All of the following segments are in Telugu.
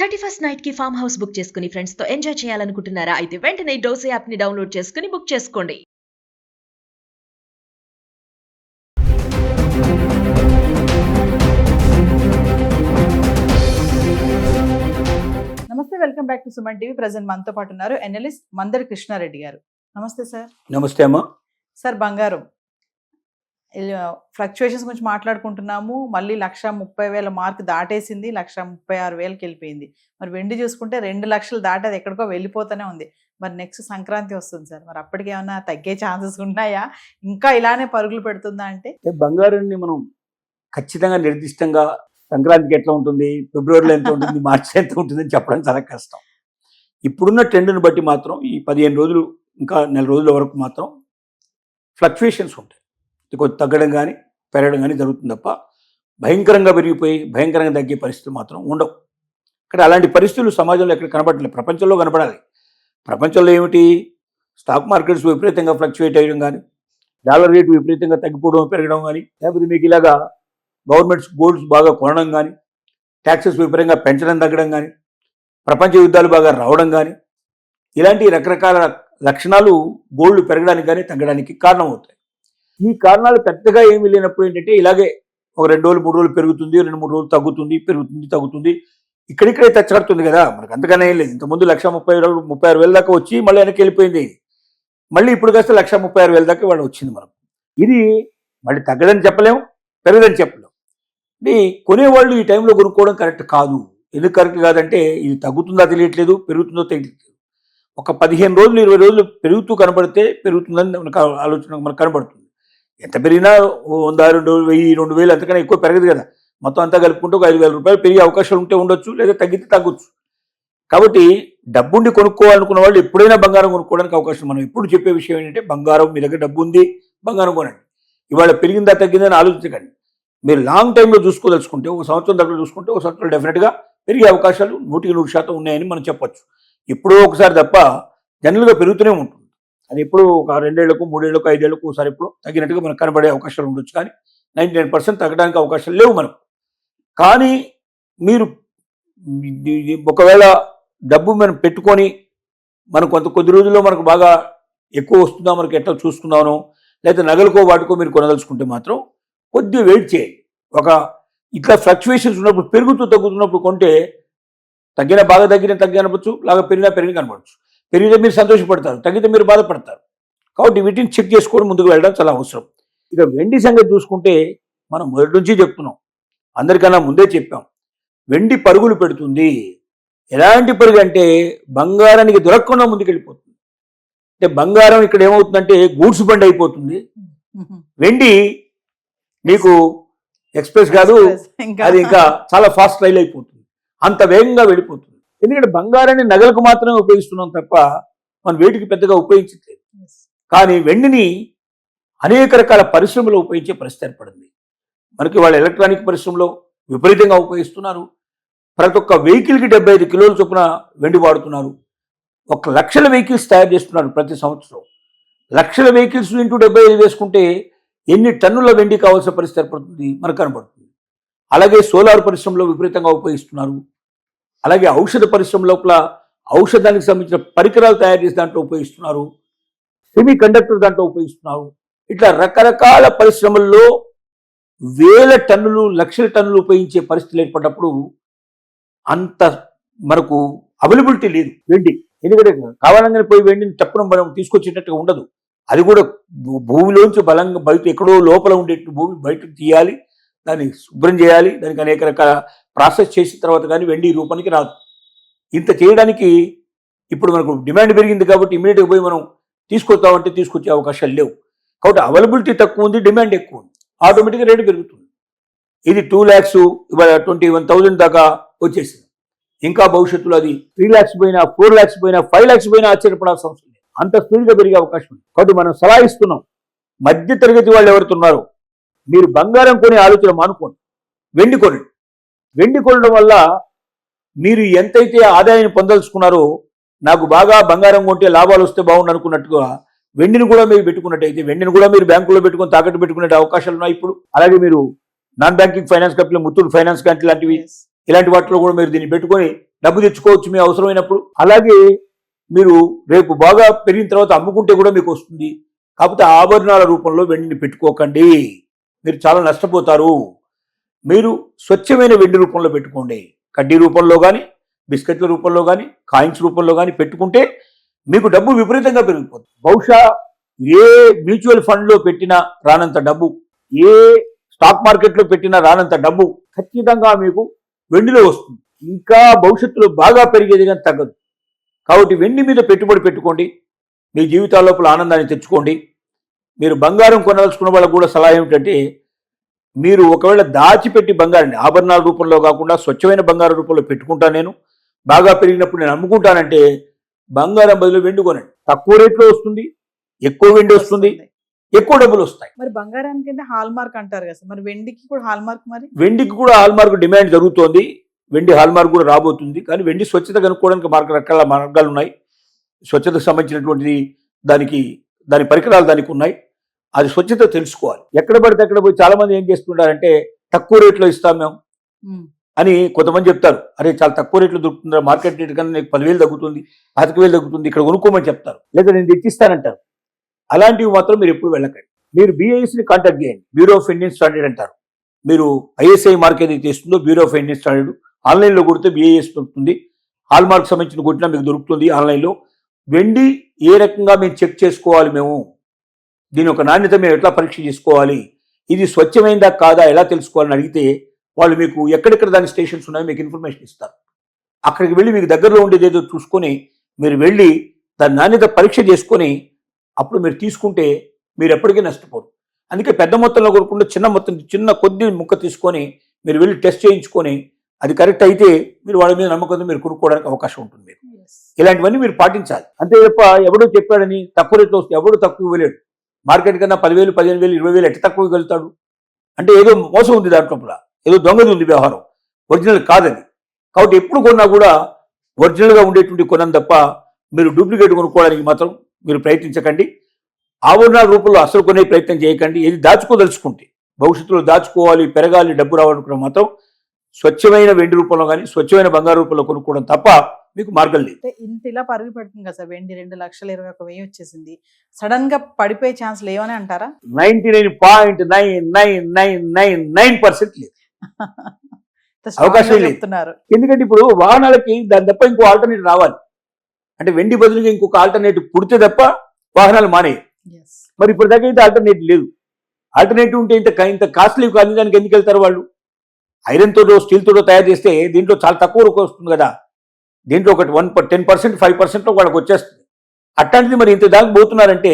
31st నైట్ కి ఫామ్ హౌస్ బుక్ చేసుకుని ఫ్రెండ్స్ తో ఎంజాయ్ చేయాలనుకుంటున్నారా? అయితే వెంటనే డోసే యాప్ ని డౌన్లోడ్ చేసుకుని బుక్ చేసుకోండి. నమస్తే, welcome back to Suman TV. Present మనతో పాటు ఉన్నారు ఎనలిస్ట్ మందరి కృష్ణారెడ్డి గారు. నమస్తే సార్. నమస్తే అమ్మా. సార్, బంగారం ఫ్లక్చుయేషన్స్ గురించి మాట్లాడుకుంటున్నాము. మళ్ళీ 1,30,000 మార్క్ దాటేసింది, 1,36,000కి వెళ్ళిపోయింది. మరి వెండి చూసుకుంటే 2 లక్షలు దాటి అది ఎక్కడికో వెళ్ళిపోతూనే ఉంది. మరి నెక్స్ట్ సంక్రాంతి వస్తుంది సార్, మరి అప్పటికి ఏమన్నా తగ్గే ఛాన్సెస్ ఉన్నాయా? ఇంకా ఇలానే పరుగులు పెడుతుందా? అంటే బంగారాన్ని మనం ఖచ్చితంగా నిర్దిష్టంగా సంక్రాంతికి ఎట్లా ఉంటుంది, ఫిబ్రవరిలో ఎంత ఉంటుంది, మార్చి ఎంత ఉంటుంది అని చెప్పడం చాలా కష్టం. ఇప్పుడున్న ట్రెండ్ని బట్టి మాత్రం ఈ 15 రోజులు ఇంకా నెల రోజుల వరకు మాత్రం ఫ్లక్చుయేషన్స్ ఉంటాయి. కొంచెం తగ్గడం కానీ పెరగడం కానీ జరుగుతుంది తప్ప భయంకరంగా పెరిగిపోయి భయంకరంగా తగ్గే పరిస్థితులు మాత్రం ఉండవు. ఇక్కడ అలాంటి పరిస్థితులు సమాజంలో ఎక్కడ కనబడలేదు, ప్రపంచంలో కనపడాలి. ప్రపంచంలో ఏమిటి, స్టాక్ మార్కెట్స్ విపరీతంగా ఫ్లక్చుయేట్ అయ్యడం కానీ, డాలర్ రేటు విపరీతంగా తగ్గిపోవడం పెరగడం కానీ, లేకపోతే మీకు ఇలాగా గవర్నమెంట్స్ గోల్డ్స్ బాగా కొనడం కానీ, ట్యాక్సెస్ విపరీతంగా పెంచడం తగ్గడం కానీ, ప్రపంచ యుద్ధాలు బాగా రావడం కానీ, ఇలాంటి రకరకాల లక్షణాలు గోల్డ్ పెరగడానికి కానీ తగ్గడానికి కారణం అవుతాయి. ఈ కారణాలు పెద్దగా ఏమీ లేనప్పుడు ఏంటంటే ఇలాగే ఒక 2 రోజులు 3 రోజులు పెరుగుతుంది, 2-3 రోజులు తగ్గుతుంది, పెరుగుతుంది, తగ్గుతుంది, ఇక్కడిక్కడే తెచ్చడుతుంది కదా. మనకు అంతగానే ఏం లేదు. ఇంతకుముందు 1,36,000 దాకా వచ్చి మళ్ళీ వెనక్కి వెళ్ళిపోయింది. మళ్ళీ ఇప్పుడు కాస్త 1,36,000 దాకా వాడు వచ్చింది. మనం ఇది మళ్ళీ తగ్గదని చెప్పలేము, పెరగదని చెప్పలేము. ఇది కొనేవాళ్ళు ఈ టైంలో కొనుక్కోవడం కరెక్ట్ కాదు. ఎందుకు కరెక్ట్ కాదంటే ఇది తగ్గుతుందా తెలియట్లేదు, పెరుగుతుందో తెలియట్లేదు. ఒక 15 రోజులు 20 రోజులు పెరుగుతూ కనబడితే పెరుగుతుందని మనకు ఆలోచన మనకు కనబడుతుంది. ఎంత పెరిగినా 100, 2,000, 2,000 అంతకన్నా ఎక్కువ పెరగదు కదా. మొత్తం అంతా కలుపుకుంటూ ఒక 5,000 రూపాయలు పెరిగే అవకాశాలు ఉంటే ఉండొచ్చు, లేదా తగ్గితే తగ్గొచ్చు. కాబట్టి డబ్బుండి కొనుక్కోవాలనుకున్న వాళ్ళు ఎప్పుడైనా బంగారం కొనుక్కోవడానికి అవకాశం. మనం ఎప్పుడు చెప్పే విషయం ఏంటంటే బంగారం, మీ దగ్గర డబ్బు ఉంది, బంగారం కొనండి. ఇవాళ పెరిగిందా తగ్గిందని ఆలోచించకండి. మీరు లాంగ్ టైంలో చూసుకోదలుచుకుంటే, ఒక సంవత్సరం దగ్గర చూసుకుంటే, ఒక సంవత్సరం డెఫినెట్గా పెరిగే అవకాశాలు 100% ఉన్నాయని మనం చెప్పొచ్చు. ఎప్పుడో ఒకసారి తప్ప జనరల్గా పెరుగుతూనే ఉంటుంది. అది ఎప్పుడు ఒక 2 ఏళ్లకు 3 ఏళ్లకు 5 ఏళ్లకు ఒకసారి ఎప్పుడు తగ్గినట్టుగా మనకు కనబడే అవకాశాలు ఉండొచ్చు, కానీ 99% తగ్గడానికి అవకాశాలు లేవు మనకు. కానీ మీరు ఒకవేళ డబ్బు మనం పెట్టుకొని మనం కొద్ది రోజుల్లో మనకు బాగా ఎక్కువ వస్తుందా, మనకు ఎట్లా చూసుకుందామనో, లేదా నగలకో వాటికో మీరు కొనదలుచుకుంటే మాత్రం కొద్దిగా వెయిట్ చేయండి. ఇట్లా ఫ్లక్చుయేషన్స్ ఉన్నప్పుడు, పెరుగుతూ తగ్గుతున్నప్పుడు కొంటే బాగా తగ్గిన కనపడచ్చు, లాగా పెరిగిన కనపడచ్చు. పెరిగితే మీరు సంతోషపడతారు, తగ్గితే మీరు బాధపడతారు. కాబట్టి వీటిని చెక్ చేసుకొని ముందుకు వెళ్ళడం చాలా అవసరం. ఇక వెండి సంగతి చూసుకుంటే మనం మొదటి నుంచి చెప్తున్నాం, అందరికన్నా ముందే చెప్పాం, వెండి పరుగులు పెడుతుంది. ఎలాంటి పరుగు అంటే బంగారానికి దొరకకుండా ముందుకెళ్ళిపోతుంది. అంటే బంగారం ఇక్కడ ఏమవుతుందంటే గూడ్స్ బండి అయిపోతుంది, వెండి మీకు ఎక్స్ప్రెస్ కాదు, అది ఇంకా చాలా ఫాస్ట్ రైల్ అయిపోతుంది, అంత వేగంగా వెళ్ళిపోతుంది. ఎందుకంటే బంగారాన్ని నగలకు మాత్రమే ఉపయోగిస్తున్నాం తప్ప మనం వేటికి పెద్దగా ఉపయోగించట్లేదు. కానీ వెండిని అనేక రకాల పరిశ్రమలో ఉపయోగించే పరిస్థితి ఏర్పడింది. మనకి వాళ్ళ ఎలక్ట్రానిక్ పరిశ్రమలో విపరీతంగా ఉపయోగిస్తున్నారు. ప్రతి ఒక్క వెహికల్కి 75 కిలోల చొప్పున వెండి వాడుతున్నారు. 1 లక్షల వెహికల్స్ తయారు చేస్తున్నారు ప్రతి సంవత్సరం. లక్షల వెహికల్స్ ఇంటూ 75 వేసుకుంటే ఎన్ని టన్నుల వెండి కావాల్సిన పరిస్థితి ఏర్పడుతుంది మనకు కనబడుతుంది. అలాగే సోలార్ పరిశ్రమలో విపరీతంగా ఉపయోగిస్తున్నారు. అలాగే ఔషధ పరిశ్రమ లోపల ఔషధానికి సంబంధించిన పరికరాలు తయారు చేసే దాంట్లో ఉపయోగిస్తున్నారు. సెమీ కండక్టర్ దాంట్లో ఉపయోగిస్తున్నారు. ఇట్లా రకరకాల పరిశ్రమల్లో వేల టన్నులు, లక్షల టన్నులు ఉపయోగించే పరిస్థితులు ఏర్పడినప్పుడు అంత మనకు అవైలబిలిటీ లేదు వెండి. ఎందుకంటే కావాలంగానే పోయి వెండిని తప్పడం మనం తీసుకొచ్చేటట్టుగా ఉండదు. అది కూడా భూమిలోంచి బలంగా బయట ఎక్కడో లోపల ఉండేట్టు భూమి బయటకు తీయాలి, దాన్ని శుభ్రం చేయాలి, దానికి అనేక రకాల ప్రాసెస్ చేసిన తర్వాత కానీ వెండి రూపానికి రాదు. ఇంత చేయడానికి ఇప్పుడు మనకు డిమాండ్ పెరిగింది కాబట్టి ఇమీడియట్గా పోయి మనం తీసుకొస్తామంటే తీసుకొచ్చే అవకాశాలు లేవు. కాబట్టి అవైలబిలిటీ తక్కువ ఉంది, డిమాండ్ ఎక్కువ ఉంది, ఆటోమేటిక్గా రేటు పెరుగుతుంది. ఇది 2 lakhs ఇవాళ 21,000 దాకా వచ్చేసింది. ఇంకా భవిష్యత్తులో అది 3 lakhs పోయినా, 4 lakhs పోయినా, 5 lakhs పోయినా ఆశ్చర్యపడాల్సిన అవసరం లేదు. అంత స్పీడ్గా పెరిగే అవకాశం ఉంది. కాబట్టి మనం సలహా ఇస్తున్నాం, మధ్య తరగతి వాళ్ళు ఎవరుతున్నారో మీరు బంగారం కొనే ఆలోచన మానుకోండి, వెండి కొనండి. వెండి కొనడం వల్ల మీరు ఎంతైతే ఆదాయాన్ని పొందలుచుకున్నారో, నాకు బాగా బంగారం కొంటే లాభాలు వస్తే బాగుండు అనుకున్నట్టుగా వెండిని కూడా మీరు పెట్టుకున్నట్టయితే, వెండిని కూడా మీరు బ్యాంకులో పెట్టుకొని తాకట్టు పెట్టుకునే అవకాశాలు ఉన్నాయి ఇప్పుడు. అలాగే మీరు non banking finance company, Muthoot finance company లాంటివి, ఇలాంటి వాటిలో కూడా మీరు దీన్ని పెట్టుకొని డబ్బు తెచ్చుకోవచ్చు మీ అవసరమైనప్పుడు. అలాగే మీరు రేపు బాగా పెరిగిన తర్వాత అమ్ముకుంటే కూడా మీకు వస్తుంది. కాకపోతే ఆభరణాల రూపంలో వెండిని పెట్టుకోకండి, మీరు చాలా నష్టపోతారు. మీరు స్వచ్ఛమైన వెండి రూపంలో పెట్టుకోండి. కడ్డీ రూపంలో కానీ, బిస్కెట్ల రూపంలో కానీ, కాయిన్స్ రూపంలో కానీ పెట్టుకుంటే మీకు డబ్బు విపరీతంగా పెరిగిపోతుంది. బహుశా ఏ మ్యూచువల్ ఫండ్లో పెట్టినా రానంత డబ్బు, ఏ స్టాక్ మార్కెట్లో పెట్టినా రానంత డబ్బు ఖచ్చితంగా మీకు వెండిలో వస్తుంది. ఇంకా భవిష్యత్తులో బాగా పెరిగేది కానీ తగ్గదు. కాబట్టి వెండి మీద పెట్టుబడి పెట్టుకోండి, మీ జీవితాల లోపల ఆనందాన్ని తెచ్చుకోండి. మీరు బంగారం కొనదలుచుకున్న వాళ్ళకు కూడా సలహా ఏమిటంటే, మీరు ఒకవేళ దాచిపెట్టి బంగారాన్ని ఆభరణాల రూపంలో కాకుండా స్వచ్ఛమైన బంగారం రూపంలో పెట్టుకుంటాను, నేను బాగా పెరిగినప్పుడు నేను అమ్ముకుంటానంటే బంగారం బదులు వెండి కొనండి. తక్కువ రేట్లో వస్తుంది, ఎక్కువ వెండి వస్తుంది, ఎక్కువ డబ్బులు వస్తాయి. మరి బంగారానికి అంటే హాల్ మార్క్ అంటారు కదా సార్, మరి వెండికి కూడా హాల్ మార్క్, మరి వెండికి కూడా హాల్ మార్క్ డిమాండ్ జరుగుతోంది. వెండి హాల్ మార్క్ కూడా రాబోతుంది. కానీ వెండి స్వచ్ఛత కనుక్కోవడానికి రకాల మార్గాలు ఉన్నాయి. స్వచ్ఛతకు సంబంధించినటువంటిది దాని పరికరాలు దానికి ఉన్నాయి. అది స్వచ్ఛత తెలుసుకోవాలి. ఎక్కడ పడితే అక్కడ పోయి చాలా మంది ఏం చేస్తుంటారంటే తక్కువ రేట్లో ఇస్తాం మేము అని కొంతమంది చెప్తారు. అరే చాలా తక్కువ రేట్లో దొరుకుతుంది, మార్కెట్ రేట్ కన్నా నీకు 10,000 తగ్గుతుంది, 25,000 తగ్గుతుంది, ఇక్కడ కొనుక్కోమని చెప్తారు. లేదా నేను తెచ్చిస్తానంటారు. అలాంటివి మాత్రం మీరు ఎప్పుడు వెళ్ళకండి. మీరు BISని కాంటాక్ట్ చేయండి. బ్యూరో ఆఫ్ ఇండియన్ స్టాండర్డ్ అంటారు. మీరు ISI మార్క్ ఏదైతే ఇస్తుందో బ్యూరో ఆఫ్ ఇండియన్ స్టాండర్డ్, ఆన్లైన్లో కొడితే BIS దొరుకుతుంది. హాల్ మార్క్ సంబంధించిన కొట్టినా మీకు దొరుకుతుంది ఆన్లైన్లో. వెండి ఏ రకంగా మేము చెక్ చేసుకోవాలి, మేము దీని ఒక నాణ్యత మేము ఎట్లా పరీక్ష చేసుకోవాలి, ఇది స్వచ్ఛమైందా కాదా ఎలా తెలుసుకోవాలని అడిగితే వాళ్ళు మీకు ఎక్కడెక్కడ దాని స్టేషన్స్ ఉన్నాయో మీకు ఇన్ఫర్మేషన్ ఇస్తారు. అక్కడికి వెళ్ళి మీకు దగ్గరలో ఉండేది ఏదో చూసుకొని మీరు వెళ్ళి దాని నాణ్యత పరీక్ష చేసుకొని అప్పుడు మీరు తీసుకుంటే మీరు ఎప్పటికీ నష్టపోరు. అందుకే పెద్ద మొత్తంలో కొనుక్కుంటే చిన్న కొద్ది ముక్క తీసుకొని మీరు వెళ్ళి టెస్ట్ చేయించుకొని అది కరెక్ట్ అయితే మీరు వాళ్ళ మీద నమ్మకంతో మీరు కొనుక్కోవడానికి అవకాశం ఉంటుంది. మీకు ఇలాంటివన్నీ మీరు పాటించాలి. అంతే తప్ప ఎవడో చెప్పాడని తక్కువ రేట్లో వస్తే ఎవడు తక్కువ ఇవ్వలేడు. మార్కెట్ కన్నా 10,000, 15,000, 20,000 ఎట్లా తక్కువ వెళ్తాడు అంటే ఏదో మోసం ఉంది దాంట్లో, ఏదో దొంగది ఉంది వ్యవహారం, ఒరిజినల్ కాదని. కాబట్టి ఎప్పుడు కొన్నా కూడా ఒరిజినల్గా ఉండేటువంటి కొనం తప్ప మీరు డూప్లికేట్ కొనుక్కోవడానికి మాత్రం మీరు ప్రయత్నించకండి. ఆభరణాల రూపంలో అసలు కొనే ప్రయత్నం చేయకండి. ఏది దాచుకోదలుచుకుంటే భవిష్యత్తులో దాచుకోవాలి, పెరగాలి, డబ్బు రావాలనుకున్న మాత్రం స్వచ్ఛమైన వెండి రూపంలో కానీ స్వచ్ఛమైన బంగారు రూపంలో కొనుక్కోవడం తప్ప మీకు మార్గం లేదు. ఇంత ఇలా పరుగు పెడుతుంది కదా సార్, వెండి 2,21,000 వచ్చేసింది, సడన్ గా పడిపోయే ఛాన్స్ లేవని అంటారా? 99.9999% లేదు, అవకాశం లేదు. ఎందుకంటే ఇప్పుడు వాహనాలకి దాని తప్ప ఇంకో ఆల్టర్నేటివ్ రావాలి. అంటే వెండి బదులుగా ఇంకొక ఆల్టర్నేటివ్ పుడితే తప్ప వాహనాలు మానేవి. మరి ఇప్పుడు దాకా అయితే ఆల్టర్నేటివ్ లేదు. ఆల్టర్నేటివ్ ఉంటే ఇంత కాస్ట్లీ కానీ దానికి ఎందుకు వెళ్తారు వాళ్ళు? ఐరన్ తోటో స్టీల్ తోటో తయారు చేస్తే దీంట్లో చాలా తక్కువ వస్తుంది కదా, దీంట్లో ఒకటి 10%, 5% వాళ్ళకి వచ్చేస్తుంది. అట్లాంటిది మరి ఇంత దాకా పోతున్నారంటే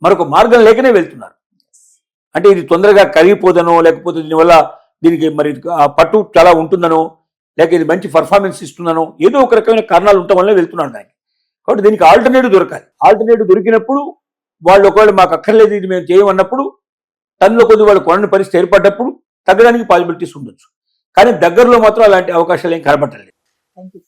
మరొక మార్గం లేకనే వెళ్తున్నారు. అంటే ఇది తొందరగా కరిగిపోదనో, లేకపోతే దీనివల్ల దీనికి మరి ఆ పట్టు చాలా ఉంటుందనో, లేక ఇది మంచి పర్ఫార్మెన్స్ ఇస్తుందనో, ఏదో ఒక రకమైన కారణాలు ఉండటం వల్ల వెళ్తున్నారు దానికి. కాబట్టి దీనికి ఆల్టర్నేటివ్ దొరకాలి. ఆల్టర్నేటివ్ దొరికినప్పుడు వాళ్ళు ఒకవేళ మాకు అక్కర్లేదు ఇది మేము చేయమన్నప్పుడు తనలో కొద్ది వాళ్ళు కొనని పరిస్థితి ఏర్పడ్డప్పుడు తగ్గడానికి పాసిబిలిటీస్ ఉండొచ్చు. కానీ దగ్గరలో మాత్రం అలాంటి అవకాశాలు ఏం కనబడలేదు. Thank you.